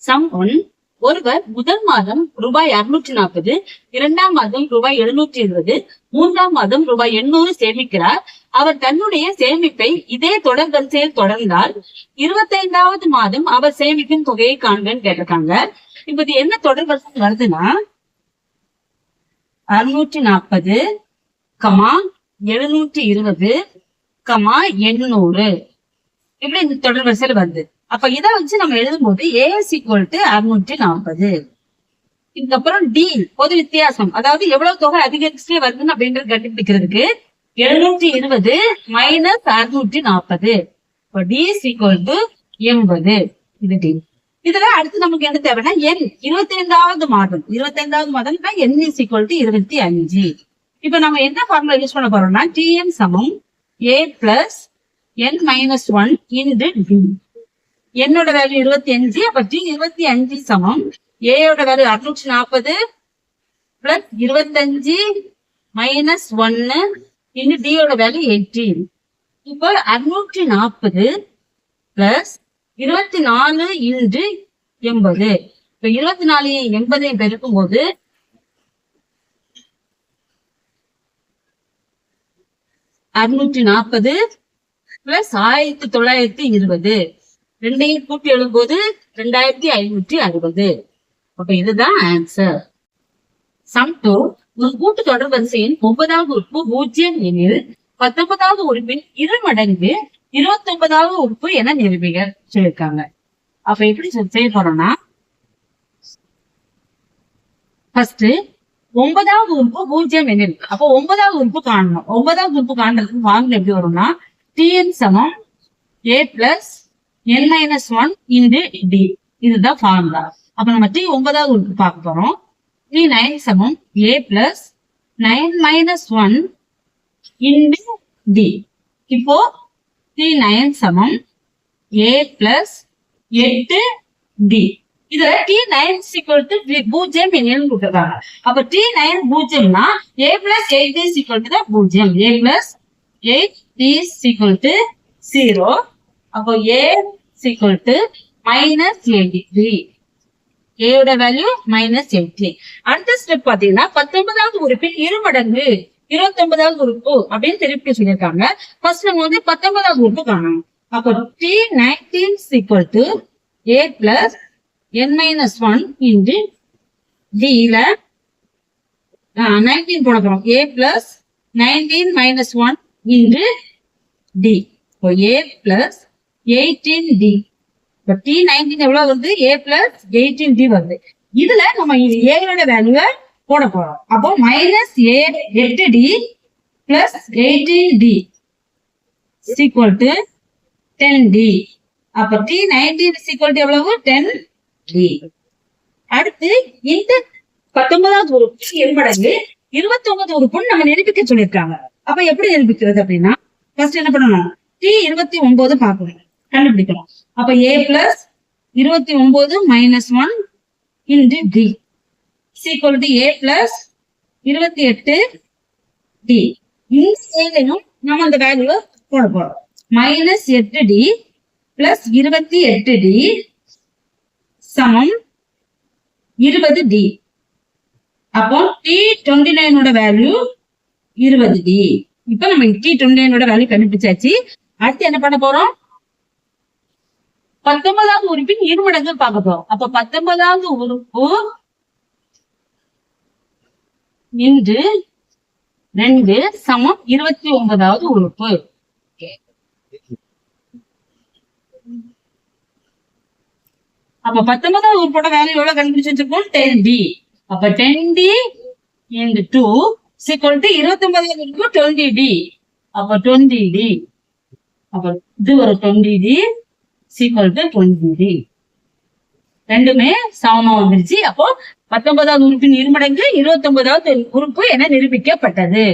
Some 1. ஒருவர் முதல் மாதம் ரூபாய் 640, இரண்டாம் மாதம் ரூபாய் 720, மூன்றாம் மாதம் ரூபாய் 800 சேமிக்கிறார். அவர் தன்னுடைய சேமிப்பை இதே தொடர் வரிசையில் தொடர்ந்தால் 25வது மாதம் அவர் சேமிக்கும் தொகையை காண்கன்னு கேட்டிருக்காங்க. இப்ப இது என்ன தொடர் வரிசை வருதுன்னா 640, 720, 800 இப்படி இந்த தொடர் வரிசையில் வருது. அப்ப இதை வச்சு நம்ம எழுதும்போது A = 640. இதுக்கப்புறம் D பொது வித்தியாசம், அதாவது எவ்வளவு தொகை அதிகரிச்சுட்டே வருதுன்னு அப்படின்றது கண்டுபிடிக்கிறதுக்கு 720 - 640. இப்போ D = 80. இது D. இதுல அடுத்து நமக்கு என்ன தேவைன்னா N 25வது மாதம். 25வது மாதம் N = 25. இப்ப நம்ம என்ன ஃபார்முலா யூஸ் பண்ண போறோம்னா Tn = A + n - 1 × D. என்னோட வேல்யூ 25. அப்ப T 25 சமம் A யோட வேல்யூ 640 + 25 - 1 × D யோட வேல்யூ 18. இப்போ 640 + 24 × 80. இப்ப 24 80 பெருக்கும் போது 640 + 1920. ரெண்டையும் கூட்டி எழுதும்போது 2560. அப்ப இதுதான் ஆன்சர். சம் 2. ஒரு கூட்டு தொடர் வரிசையின் 9வது உறுப்பு 0 எனில் 19வது உறுப்பின் 2 மடங்கு 29வது உறுப்பு என நிரூபிக்க சொல்லியிருக்காங்க. அப்ப எப்படி செய்ய போறோம்னா ஃபர்ஸ்ட் 9வது உறுப்பு 0 எனில், அப்ப 9வது உறுப்பு காணணும். 9வது உறுப்பு காண்றதுக்கு ஃபார்முலா எப்படி வரும்னா Tn = A + n - 1 × D. இதுதான் ஃபார்முலா. அப்ப நம்ம T 9வது உறுப்பு பார்க்க போறோம். T9 = A + 9 - 1 × D. இப்போ T9 = A + 8D. இதுல T9 = 0 எனில் கொடுத்திருக்காங்க. அப்ப T9 0னா A + 8D = 0. A + 8D = 0. அப்போ A = -83. A யோட வேல்யூ -83. அடுத்த ஸ்டெப் பாத்தீங்கன்னா 19வது உறுப்பின் 2 மடங்கு 29வது உறுப்பு அப்படின்னு திருப்பி சொல்லியிருக்காங்க. ஃபர்ஸ்ட் நம்ம 19வது உறுப்பு காணணும். அப்போ T19 = A + n - 1 × D ல 19 போட போறோம். A + 19 - 1 × D. இப்போ A + 18D. இப்ப T19 எவ்வளவு வருது? A + 18D வருது. இதுல நம்ம A யோட வேல்யூவை போட போறோம். அப்போ -8D + 18D = 10D. அப்ப T19 = எவ்வளவு? 10D. அடுத்து இந்த 19வது உறுப்பு 2 மடங்கு 29 உறுப்புன்னு நம்ம நிரூபிக்க சொல்லியிருக்காங்க. அப்ப எப்படி நிரூபிக்கிறது அப்படின்னா ஃபர்ஸ்ட் என்ன பண்ணணும்? T29 பார்க்கணும், கண்டுபிடிக்கணும். அப்ப A + 29 - 1 × D = A + 28D. இந்த செயலையும் நம்ம அந்த வேல்யூவை போட போறோம். -8D + 28D = 20D. அப்போ T29 ஓட வேல்யூ 20D. இப்ப நம்ம T29 ஓட வேல்யூ கண்டுபிடிச்சாச்சு. அடுத்து என்ன பண்ண போறோம்? 19வது உறுப்பின் 2 மடங்கு பார்க்க போறோம். அப்ப 19வது உறுப்பு × 2 = 29வது உறுப்பு. அப்ப 19வது உறுப்போட வேல்யூ எவ்வளவு கண்டுபிடிச்சு வச்சிருக்கோம்? 10D. அப்ப 10D × 2 = 29வது உறுப்பு 20D. அப்ப 20D. அப்ப இது ஒரு 20D = 20D. ரெண்டுமே சமமா வந்துருச்சு. அப்போ 19வது உறுப்பின் 2 மடங்கு 29வது உறுப்பு என நிரூபிக்கப்பட்டது.